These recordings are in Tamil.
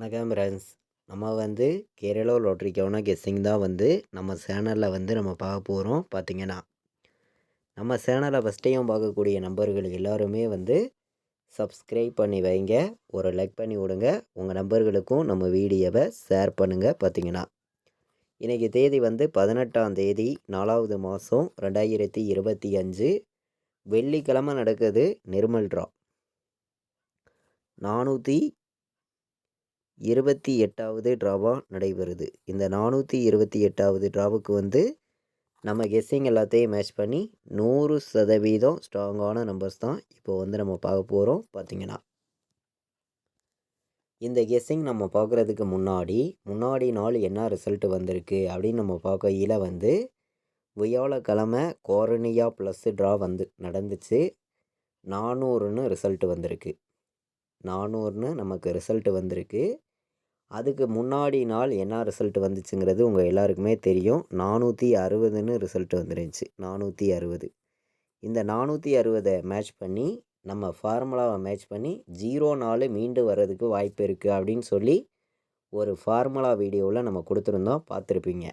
வணக்கம் ஃப்ரெண்ட்ஸ். நம்ம வந்து கேரளா லாட்ரிக்கான கெஸ்ஸிங் தான் வந்து நம்ம சேனலில் வந்து நம்ம பார்க்க போகிறோம். பார்த்தீங்கன்னா நம்ம சேனலை ஃபஸ்ட் டைம் பார்க்கக்கூடிய நம்பர்கள் எல்லாருமே வந்து சப்ஸ்கிரைப் பண்ணி வைங்க, ஒரு லைக் பண்ணி விடுங்க, உங்கள் நம்பர்களுக்கும் நம்ம வீடியோவை ஷேர் பண்ணுங்கள். பார்த்தீங்கன்னா இன்றைக்கி தேதி வந்து 18ஆம் தேதி 4வது மாதம் 2025 வெள்ளிக்கிழமை நடக்குது. நிர்மல் ட்ரா 428வது ட்ராவாக நடைபெறுது. இந்த 428வது ட்ராவுக்கு வந்து நம்ம கெஸ்ஸிங் எல்லாத்தையும் மேட்ச் பண்ணி 100% ஸ்ட்ராங்கான நம்பர்ஸ் தான் இப்போ வந்து நம்ம பார்க்க போகிறோம். பார்த்தீங்கன்னா இந்த கெஸ்ஸிங் நம்ம பார்க்குறதுக்கு முன்னாடி நாள் என்ன ரிசல்ட் வந்திருக்கு அப்படின்னு நம்ம பார்க்கையில் வந்து வியாழக்கிழமை கோரனியா ப்ளஸ் ட்ரா வந்து நடந்துச்சு. 400ன்னு ரிசல்ட் வந்திருக்கு. 400ன்னு நமக்கு ரிசல்ட் வந்திருக்கு. அதுக்கு முன்னாடி நாள் என்ன ரிசல்ட் வந்துச்சுங்கிறது உங்கள் எல்லாருக்குமே தெரியும். 460ன்னு ரிசல்ட் வந்துருந்துச்சு. 460. இந்த 460 மேட்ச் பண்ணி நம்ம ஃபார்முலாவை மேட்ச் பண்ணி 04 மீண்டு வர்றதுக்கு வாய்ப்பு இருக்குது அப்படின்னு சொல்லி ஒரு ஃபார்முலா வீடியோவில் நம்ம கொடுத்துருந்தோம், பார்த்துருப்பீங்க.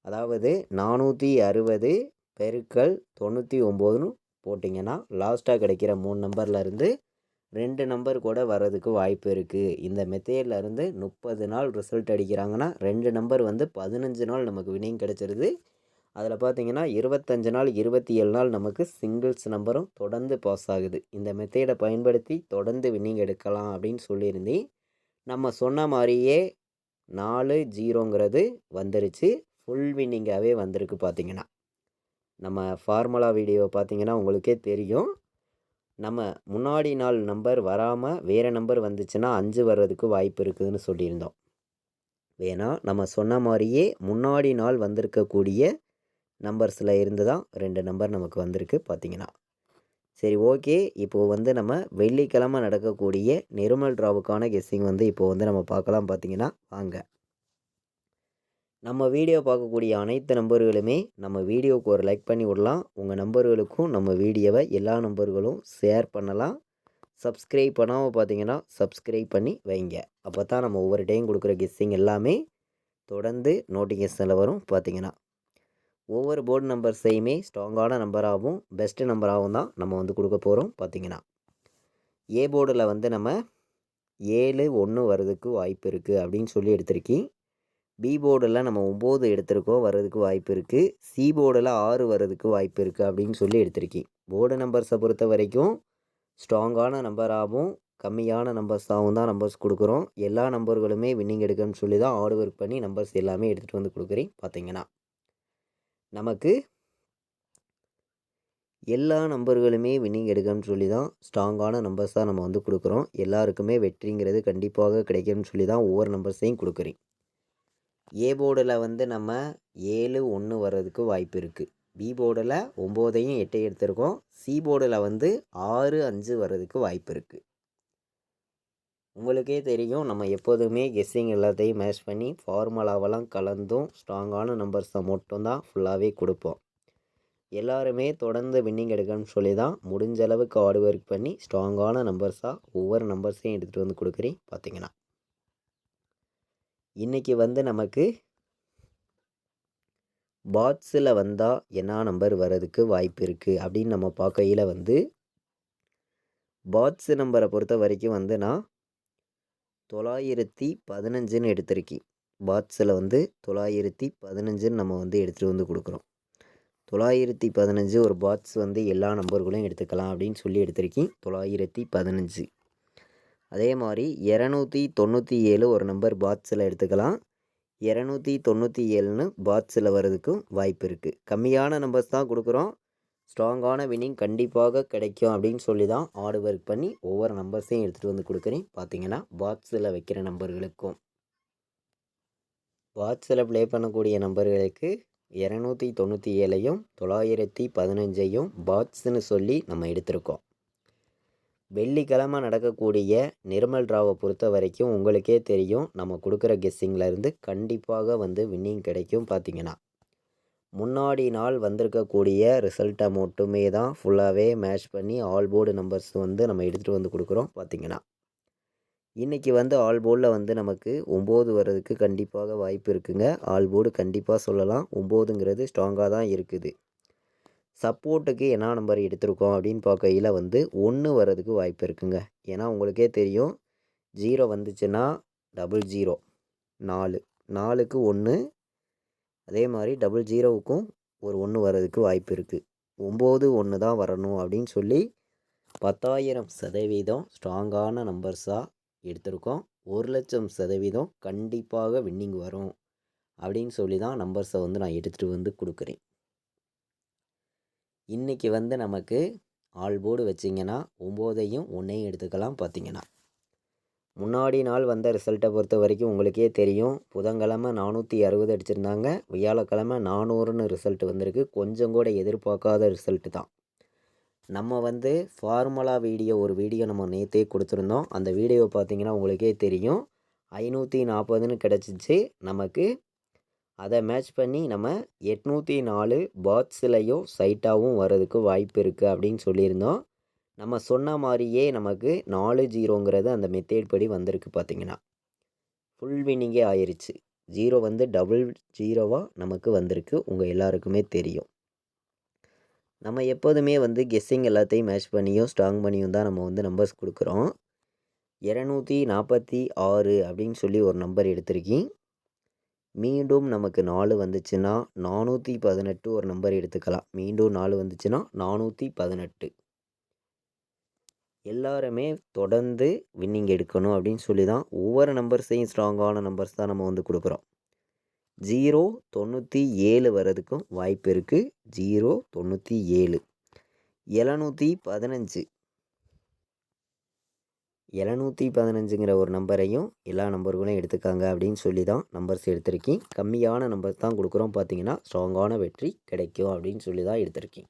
அதாவது 460 பெருக்கல் 99ன்னு போட்டிங்கன்னா லாஸ்ட்டாக கிடைக்கிற 3 நம்பர்லேருந்து 2 நம்பர் கூட வர்றதுக்கு வாய்ப்பு இருக்குது. இந்த மெத்தேட்லேருந்து 30 நாள் ரிசல்ட் அடிக்கிறாங்கன்னா 2 நம்பர் வந்து 15 நாள் நமக்கு வினிங் கிடச்சிருது. அதில் பார்த்திங்கன்னா 25 நாள் 27 நாள் நமக்கு சிங்கிள்ஸ் நம்பரும் தொடர்ந்து பாஸ் ஆகுது. இந்த மெத்தேடை பயன்படுத்தி தொடர்ந்து வின்னிங் எடுக்கலாம் அப்படின்னு சொல்லியிருந்தேன். நம்ம சொன்ன மாதிரியே 4-0ங்கிறது வந்துருச்சு. ஃபுல் வின்னிங்காகவே வந்திருக்கு. பார்த்திங்கன்னா நம்ம ஃபார்முலா வீடியோ பார்த்திங்கன்னா உங்களுக்கே தெரியும். நம்ம முன்னாடி நாள் நம்பர் வராமல் வேறு நம்பர் வந்துச்சுன்னா 5 வர்றதுக்கு வாய்ப்பு இருக்குதுன்னு சொல்லியிருந்தோம். வேணா நம்ம சொன்ன மாதிரியே முன்னாடி நாள் வந்திருக்கக்கூடிய நம்பர்ஸில் இருந்து தான் 2 நம்பர் நமக்கு வந்திருக்கு. பார்த்திங்கன்னா சரி, ஓகே. இப்போது வந்து நம்ம வெள்ளிக்கிழமை நடக்கக்கூடிய நிர்மல் ட்ராவுக்கான கெஸ்ஸிங் வந்து இப்போது வந்து நம்ம பார்க்கலாம். பார்த்திங்கன்னா வாங்க. நம்ம வீடியோ பார்க்கக்கூடிய அனைத்து நம்பர்களுமே நம்ம வீடியோவுக்கு ஒரு லைக் பண்ணி விடலாம். உங்கள் நம்பர்களுக்கும் நம்ம வீடியோவை எல்லா நம்பர்களும் ஷேர் பண்ணலாம். சப்ஸ்கிரைப் பண்ணாமல் பார்த்தீங்கன்னா சப்ஸ்கிரைப் பண்ணி வைங்க. அப்போ தான் நம்ம ஒவ்வொரு டைம் கொடுக்குற கெஸ்ஸிங் எல்லாமே தொடர்ந்து நோட்டிஃபிகேஷனில் வரும். பார்த்திங்கன்னா ஒவ்வொரு போர்டு நம்பர்ஸையுமே ஸ்ட்ராங்கான நம்பராகவும் பெஸ்ட்டு நம்பராகவும் தான் நம்ம வந்து கொடுக்க போகிறோம். பார்த்திங்கன்னா ஏ போர்டில் வந்து நம்ம 7-1 வர்றதுக்கு வாய்ப்பு இருக்குது அப்படின்னு சொல்லி எடுத்திருக்கேன். பி போர்டில் நம்ம 9 எடுத்திருக்கோம், வர்றதுக்கு வாய்ப்பு இருக்குது. சி போர்டில் 6 வர்றதுக்கு வாய்ப்பு இருக்குது அப்படின்னு சொல்லி எடுத்திருக்கேன். போர்டு நம்பர்ஸை பொறுத்த வரைக்கும் ஸ்ட்ராங்கான நம்பராகவும் கம்மியான நம்பர்ஸாகவும் தான் நம்பர்ஸ் கொடுக்குறோம். எல்லா நம்பர்களுமே வின்னிங் எடுக்கணும்னு சொல்லி தான் ஹார்ட் ஒர்க் பண்ணி நம்பர்ஸ் எல்லாமே எடுத்துகிட்டு வந்து கொடுக்குறேன். பார்த்திங்கன்னா நமக்கு எல்லா நம்பர்களுமே வின்னிங் எடுக்கணும்னு சொல்லி தான் ஸ்ட்ராங்கான நம்பர்ஸ் தான் நம்ம வந்து கொடுக்குறோம். எல்லாருக்குமே வெற்றிங்கிறது கண்டிப்பாக கிடைக்கும்னு சொல்லி தான் ஒவ்வொரு நம்பர்ஸையும் கொடுக்குறேன். ஏ போர்டில் வந்து நம்ம 7-1 வர்றதுக்கு வாய்ப்பு இருக்குது. பி போர்டில் 9ஐயும் 8ஐயும் எடுத்திருக்கோம். சி போர்டில் வந்து 6-5 வர்றதுக்கு வாய்ப்பு இருக்குது. உங்களுக்கே தெரியும், நம்ம எப்போதுமே கெஸ்ஸிங் எல்லாத்தையும் மேட்ச் பண்ணி ஃபார்முலாவெல்லாம் கலந்தும் ஸ்ட்ராங்கான நம்பர்ஸை மட்டும்தான் ஃபுல்லாகவே கொடுப்போம். எல்லாருமே தொடர்ந்து வின்னிங் எடுக்கணும்னு சொல்லி தான் முடிஞ்ச அளவுக்கு ஹார்ட் ஒர்க் பண்ணி ஸ்ட்ராங்கான நம்பர்ஸாக ஒவ்வொரு நம்பர்ஸையும் எடுத்துகிட்டு வந்து கொடுக்குறேன். பார்த்திங்கன்னா இன்றைக்கி வந்து நமக்கு பாட்ஸில் வந்தால் என்ன நம்பர் வர்றதுக்கு வாய்ப்பு இருக்குது அப்படின்னு நம்ம பார்க்கையில் வந்து பாட்ஸு நம்பரை பொறுத்த வரைக்கும் வந்து நான் 915ன்னு எடுத்திருக்கேன். பாட்ஸில் வந்து 915ன்னு நம்ம வந்து எடுத்துகிட்டு வந்து கொடுக்குறோம். 915 ஒரு பாட்ஸ் வந்து எல்லா நம்பர்களையும் எடுத்துக்கலாம் அப்படின்னு சொல்லி எடுத்திருக்கேன். 915. அதே மாதிரி 297 ஒரு நம்பர் பாட்ஸில் எடுத்துக்கலாம். 297ன்னு பாட்ஸில் வர்றதுக்கும் வாய்ப்பு இருக்குது. கம்மியான நம்பர்ஸ் தான் கொடுக்குறோம். ஸ்ட்ராங்கான வின்னிங் கண்டிப்பாக கிடைக்கும் அப்படின்னு சொல்லி தான் ஹார்ட் ஒர்க் பண்ணி ஒவ்வொரு நம்பர்ஸையும் எடுத்துகிட்டு வந்து கொடுக்குறேன். பார்த்திங்கன்னா பாட்ஸில் வைக்கிற நம்பர்களுக்கும் பாட்ஸில் ப்ளே பண்ணக்கூடிய நம்பர்களுக்கு 297ஐயும் 915ஐயும் பாட்ஸ்ன்னு சொல்லி நம்ம எடுத்திருக்கோம். வெள்ளிக்கிழமை நடக்கக்கூடிய நிர்மல் ட்ராவை பொறுத்த வரைக்கும் உங்களுக்கே தெரியும், நம்ம கொடுக்குற கெஸ்ஸிங்லேருந்து கண்டிப்பாக வந்து வின்னிங் கிடைக்கும். பார்த்திங்கன்னா முன்னாடி நாள் வந்திருக்கக்கூடிய ரிசல்ட்டை மட்டுமே தான் ஃபுல்லாகவே மேட்ச் பண்ணி ஆல் போர்டு நம்பர்ஸ் வந்து நம்ம எடுத்துகிட்டு வந்து கொடுக்குறோம். பார்த்திங்கன்னா இன்றைக்கி வந்து ஆல் போர்டில் வந்து நமக்கு 9 வர்றதுக்கு கண்டிப்பாக வாய்ப்பு இருக்குங்க. ஆல் போர்டு கண்டிப்பாக சொல்லலாம். 9ங்கிறது ஸ்ட்ராங்காக தான் இருக்குது. சப்போர்ட்டுக்கு என்ன நம்பர் எடுத்திருக்கோம் அப்படின்னு பார்க்கையில் வந்து 1 வர்றதுக்கு வாய்ப்பு இருக்குங்க. ஏன்னா உங்களுக்கே தெரியும் 0 வந்துச்சுன்னா 00 4 4க்கு 1 அதே மாதிரி 00க்கும் ஒரு 1 வர்றதுக்கு வாய்ப்பு இருக்குது. 9 1 தான் வரணும் அப்படின்னு சொல்லி 10,000% ஸ்ட்ராங்கான நம்பர்ஸாக எடுத்திருக்கோம். 1,00,000% கண்டிப்பாக வின்னிங் வரும் அப்படின்னு சொல்லி தான் நம்பர்ஸை வந்து நான் எடுத்துகிட்டு வந்து கொடுக்குறேன். இன்றைக்கி வந்து நமக்கு ஆல் போர்டு வச்சிங்கன்னா 9ஐயும் 1ஐயும் எடுத்துக்கலாம். பார்த்திங்கன்னா முன்னாடி நாள் வந்த ரிசல்ட்டை பொறுத்த வரைக்கும் உங்களுக்கே தெரியும். புதன்கிழமை 460 அடிச்சிருந்தாங்க. வியாழக்கிழமை 400ன்னு ரிசல்ட் வந்திருக்கு. கொஞ்சம் கூட எதிர்பார்க்காத ரிசல்ட்டு தான். நம்ம வந்து ஃபார்முலா ஒரு வீடியோ நம்ம நேற்றே கொடுத்துருந்தோம். அந்த வீடியோ பார்த்திங்கன்னா உங்களுக்கே தெரியும் 540ன்னு கிடச்சிச்சு நமக்கு. அதை மேட்ச் பண்ணி நம்ம 804 பாட்ஸ்லையும் சைட்டாகவும் வர்றதுக்கு வாய்ப்பு இருக்குது அப்படின்னு சொல்லியிருந்தோம். நம்ம சொன்ன மாதிரியே நமக்கு 4-0ங்கிறது அந்த மெத்தேட் படி வந்திருக்கு. பார்த்திங்கன்னா ஃபுல் வின்னிங்கே ஆயிடுச்சு. 0 வந்து டபுள் 0வாக நமக்கு வந்திருக்கு. உங்கள் எல்லாருக்குமே தெரியும். நம்ம எப்போதுமே வந்து கெஸ்ஸிங் எல்லாத்தையும் மேட்ச் பண்ணியும் ஸ்ட்ராங் பண்ணியும் தான் நம்ம வந்து நம்பர்ஸ் கொடுக்குறோம். 246 அப்படின்னு சொல்லி ஒரு நம்பர் எடுத்திருக்கேன். மீண்டும் நமக்கு 4 வந்துச்சுன்னா 418 ஒரு நம்பர் எடுத்துக்கலாம். மீண்டும் 4 வந்துச்சுன்னா 418. எல்லாருமே தொடர்ந்து வின்னிங் எடுக்கணும் அப்படின்னு சொல்லி தான் ஒவ்வொரு நம்பர்ஸையும் ஸ்ட்ராங்கான நம்பர்ஸ் தான் நம்ம வந்து கொடுக்குறோம். 097 வர்றதுக்கும் வாய்ப்பு இருக்குது. 097 715 715ங்கிற ஒரு நம்பரையும் எல்லா நம்பர்களும் எடுத்துக்காங்க அப்படின்னு சொல்லி தான் நம்பர்ஸ் எடுத்திருக்கேன். கம்மியான நம்பர்ஸ் தான் கொடுக்குறோம். பார்த்திங்கன்னா ஸ்ட்ராங்கான வெற்றி கிடைக்கும் அப்படின்னு சொல்லி தான் எடுத்திருக்கேன்.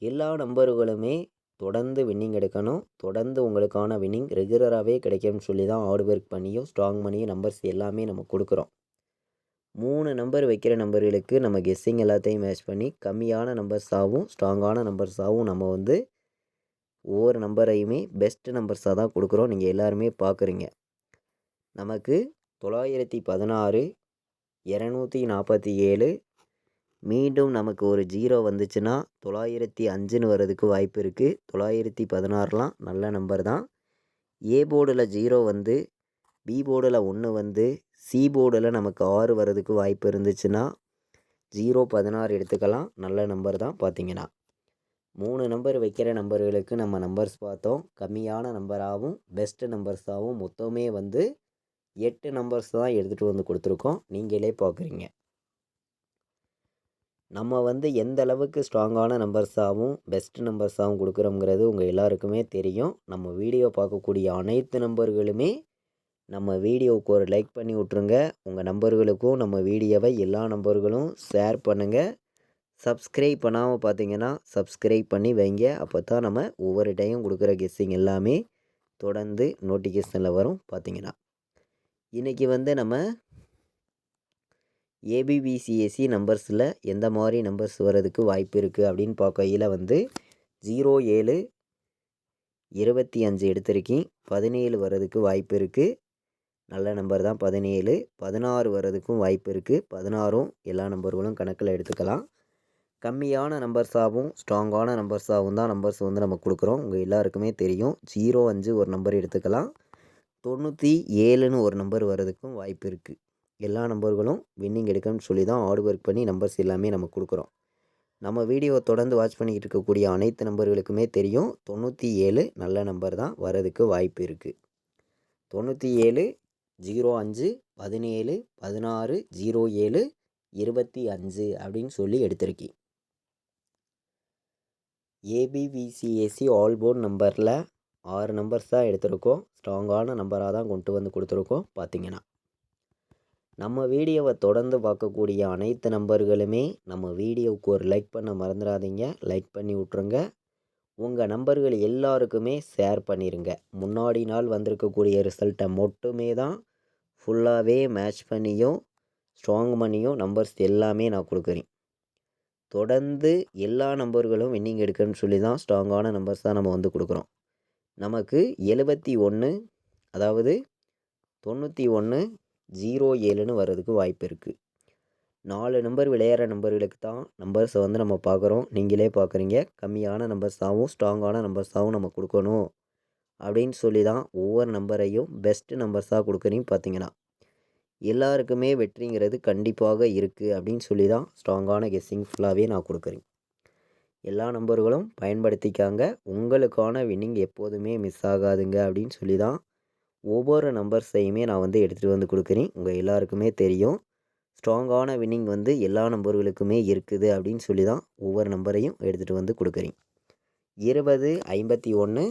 எல்லா நம்பர்களுமே தொடர்ந்து வின்னிங் எடுக்கணும். தொடர்ந்து உங்களுக்கான வின்னிங் ரெகுலராகவே கிடைக்கும்னு சொல்லி தான் ஹார்ட் ஒர்க் பண்ணியும் ஸ்ட்ராங் பண்ணியும் நம்பர்ஸ் எல்லாமே நம்ம கொடுக்குறோம். 3 நம்பர் வைக்கிற நம்பர்களுக்கு நம்ம கெஸ்ஸிங் எல்லாத்தையும் மேட்ச் பண்ணி கம்மியான நம்பர்ஸாகவும் ஸ்ட்ராங்கான நம்பர்ஸாகவும் நம்ம வந்து ஒவ்வொரு நம்பரையுமே பெஸ்ட் நம்பர்ஸாக தான் கொடுக்குறோம். நீங்கள் எல்லாருமே பார்க்குறீங்க. நமக்கு 916 247 மீண்டும் நமக்கு ஒரு 0 வந்துச்சுன்னா 905ன்னு வர்றதுக்கு வாய்ப்பு இருக்குது. 916லாம் நல்ல நம்பர் தான். ஏ போர்டில் 0 வந்து பி போர்டில் 1 வந்து சி போர்டில் நமக்கு 6 வர்றதுக்கு வாய்ப்பு இருந்துச்சுன்னா 016 எடுத்துக்கலாம். நல்ல நம்பர் தான். பார்த்திங்கன்னா 3 நம்பர் வைக்கிற நம்பர்களுக்கு நம்ம நம்பர்ஸ் பார்த்தோம். கம்மியான நம்பராகவும் பெஸ்ட் நம்பர்ஸாகவும் மொத்தமே வந்து 8 நம்பர்ஸ் தான் எடுத்துகிட்டு வந்து கொடுத்துருக்கோம். நீங்களே பார்க்குறீங்க. நம்ம வந்து எந்த அளவுக்கு ஸ்ட்ராங்கான நம்பர்ஸாகவும் பெஸ்ட் நம்பர்ஸாகவும் கொடுக்குறோங்கிறது உங்கள் எல்லாருக்குமே தெரியும். நம்ம வீடியோ பார்க்கக்கூடிய அனைத்து நம்பர்களுமே நம்ம வீடியோவுக்கு ஒரு லைக் பண்ணி விட்ருங்க. உங்கள் நம்பர்களுக்கும் நம்ம வீடியோவை எல்லா நம்பர்களும் ஷேர் பண்ணுங்கள். சப்ஸ்கிரைப் பண்ணாமல் பார்த்தீங்கன்னா சப்ஸ்கிரைப் பண்ணி வைங்க. அப்போ தான் நம்ம ஒவ்வொரு டைம் கொடுக்குற கெஸ்ஸிங் எல்லாமே தொடர்ந்து நோட்டிஃபிகேஷனில் வரும். பார்த்திங்கன்னா இன்றைக்கி வந்து நம்ம ஏபிபிசிஎஸ்சி நம்பர்ஸில் எந்த மாதிரி நம்பர்ஸ் வர்றதுக்கு வாய்ப்பு இருக்குது அப்படின்னு பார்க்கையில் வந்து 07 25 எடுத்திருக்கேன். 17 வர்றதுக்கு வாய்ப்பு இருக்குது. நல்ல நம்பர் தான். 17 16 வர்றதுக்கும் வாய்ப்பு இருக்குது. 16ம் எல்லா நம்பர்களும் கணக்கில் எடுத்துக்கலாம். கம்மியான நம்பர்ஸாகவும் ஸ்ட்ராங்கான நம்பர்ஸாகவும் தான் நம்பர்ஸ் வந்து நம்ம கொடுக்குறோம். உங்கள் எல்லாருக்குமே தெரியும். 05 ஒரு நம்பர் எடுத்துக்கலாம். 97ன்னு ஒரு நம்பர் வர்றதுக்கும் வாய்ப்பு இருக்குது. எல்லா நம்பர்களும் வின்னிங் எடுக்கணும்னு சொல்லி தான் ஹார்ட் ஒர்க் பண்ணி நம்பர்ஸ் எல்லாமே நம்ம கொடுக்குறோம். நம்ம வீடியோவை தொடர்ந்து வாட்ச் பண்ணிக்கிட்டு இருக்கக்கூடிய அனைத்து நம்பர்களுக்குமே தெரியும் 97 நல்ல நம்பர் தான். வர்றதுக்கு வாய்ப்பு இருக்குது. 97 05 17 16 07 25 அப்படின்னு சொல்லி எடுத்திருக்கேன். ஏபிபிசிஎஸ்சி ஆல் போர்ட் நம்பரில் 6 நம்பர்ஸ் தான் எடுத்திருக்கோம். ஸ்ட்ராங்கான நம்பராக தான் கொண்டு வந்து கொடுத்துருக்கோம். பார்த்திங்கன்னா நம்ம வீடியோவை தொடர்ந்து பார்க்கக்கூடிய அனைத்து நம்பர்களுமே நம்ம வீடியோவுக்கு ஒரு லைக் பண்ண மறந்துடாதீங்க. லைக் பண்ணி விட்ருங்க. உங்கள் நம்பர்கள் எல்லாருக்குமே ஷேர் பண்ணிடுங்க. முன்னாடி நாள் வந்திருக்கக்கூடிய ரிசல்ட்டை மட்டுமே தான் ஃபுல்லாகவே மேட்ச் பண்ணியும் ஸ்ட்ராங் பண்ணியும் நம்பர்ஸ் எல்லாமே நான் கொடுக்குறேன். தொடர்ந்து எல்லா நம்பர்களும் வின்னிங் எடுக்கணும்னு சொல்லி தான் ஸ்ட்ராங்கான நம்பர்ஸ் தான் நம்ம வந்து கொடுக்குறோம். நமக்கு 71 அதாவது 9107ன்னு வர்றதுக்கு வாய்ப்பு இருக்குது. 4 நம்பர் விளையாடுற நம்பர்களுக்கு தான் நம்பர்ஸை வந்து நம்ம பார்க்குறோம். நீங்களே பார்க்குறீங்க. கம்மியான நம்பர்ஸாகவும் ஸ்ட்ராங்கான நம்பர்ஸாகவும் நம்ம கொடுக்கணும் அப்படின்னு சொல்லி தான் ஒவ்வொரு நம்பரையும் பெஸ்ட்டு நம்பர்ஸாக கொடுக்குறீங்க. பார்த்தீங்கன்னா எல்லாருக்குமே வெற்றிங்கிறது கண்டிப்பாக இருக்குது அப்படின்னு சொல்லி தான் ஸ்ட்ராங்கான கெஸ்ஸிங் ஃபுல்லாகவே நான் கொடுக்குறேன். எல்லா நம்பர்களும் பயன்படுத்திக்காங்க. உங்களுக்கான வின்னிங் எப்போதுமே மிஸ் ஆகாதுங்க அப்படின்னு சொல்லி தான் ஒவ்வொரு நம்பர்ஸையுமே நான் வந்து எடுத்துகிட்டு வந்து கொடுக்குறேன். உங்கள் எல்லாருக்குமே தெரியும் ஸ்ட்ராங்கான வின்னிங் வந்து எல்லா நம்பர்களுக்குமே இருக்குது அப்படின்னு சொல்லி தான் ஒவ்வொரு நம்பரையும் எடுத்துகிட்டு வந்து கொடுக்குறேன். 20, 51,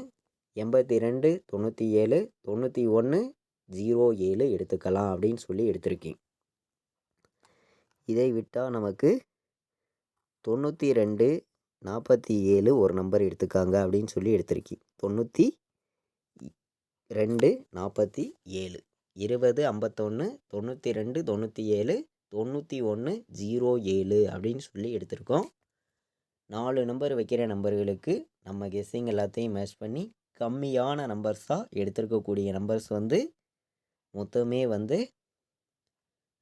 82, 97, 91, 07 எடுத்துக்கலாம் அப்படின்னு சொல்லி எடுத்திருக்கேன். இதை விட்டால் நமக்கு 92, 47 ஒரு நம்பர் எடுத்துக்காங்க அப்படின்னு சொல்லி எடுத்திருக்கேன். 92, 47, 20, 51, 92, 97, 91, 07 அப்படின்னு சொல்லி எடுத்திருக்கோம். 4 நம்பர் வைக்கிற நம்பர்களுக்கு நம்ம கெஸ்ஸிங் எல்லாத்தையும் மேட்ச் பண்ணி கம்மியான நம்பர்ஸாக எடுத்திருக்கக்கூடிய நம்பர்ஸ் வந்து மொத்தமே வந்து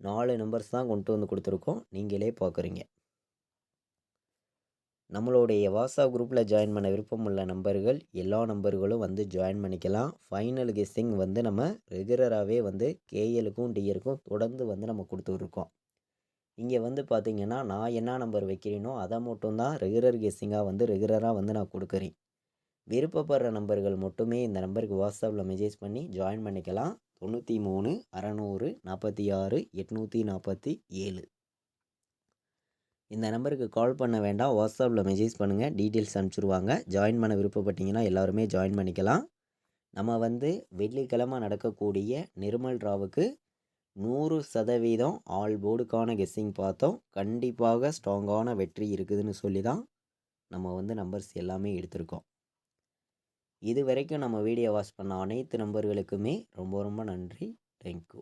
4 நம்பர்ஸ் தான் கொண்டு வந்து கொடுத்துருக்கோம். நீங்களே பார்க்குறீங்க. நம்மளுடைய வாட்ஸ்அப் குரூப்பில் ஜாயின் பண்ண விருப்பம் உள்ள நம்பர்கள் எல்லா நம்பர்களும் வந்து ஜாயின் பண்ணிக்கலாம். ஃபைனல் கெஸ்ஸிங் வந்து நம்ம ரெகுலராகவே வந்து கேஎலுக்கும் டிஎலுக்கும் தொடர்ந்து வந்து நம்ம கொடுத்துட்ருக்கோம். இங்கே வந்து பார்த்திங்கன்னா நான் என்ன நம்பர் வைக்கிறேனோ அதை மட்டும்தான் ரெகுலர் கெஸ்ஸிங்காக வந்து ரெகுலராக வந்து நான் கொடுக்குறேன். விருப்பப்படுற நம்பர்கள் மட்டுமே இந்த நம்பருக்கு வாட்ஸ்அப்பில் மெசேஜ் பண்ணி ஜாயின் பண்ணிக்கலாம். 93 600 46 847 இந்த நம்பருக்கு கால் பண்ண வேண்டாம். வாட்ஸ்அப்பில் மெசேஜ் பண்ணுங்கள். டீட்டெயில்ஸ் அனுப்பிச்சிடுவாங்க. ஜாயின் பண்ண விருப்பப்பட்டீங்கன்னா எல்லாருமே ஜாயின் பண்ணிக்கலாம். நம்ம வந்து வெள்ளிக்கிழமை நடக்கக்கூடிய நிர்மல் டிராவுக்கு 100% ஆல் போர்டுக்கான கெஸ்ஸிங் பார்த்தோம். கண்டிப்பாக ஸ்ட்ராங்கான வெற்றி இருக்குதுன்னு சொல்லி தான் நம்ம வந்து நம்பர்ஸ் எல்லாமே எடுத்திருக்கோம். இது வரைக்கும் நம்ம வீடியோ வாட்ச் பண்ண அனைத்து நம்பர்களுக்குமே ரொம்ப ரொம்ப நன்றி. தேங்க்யூ.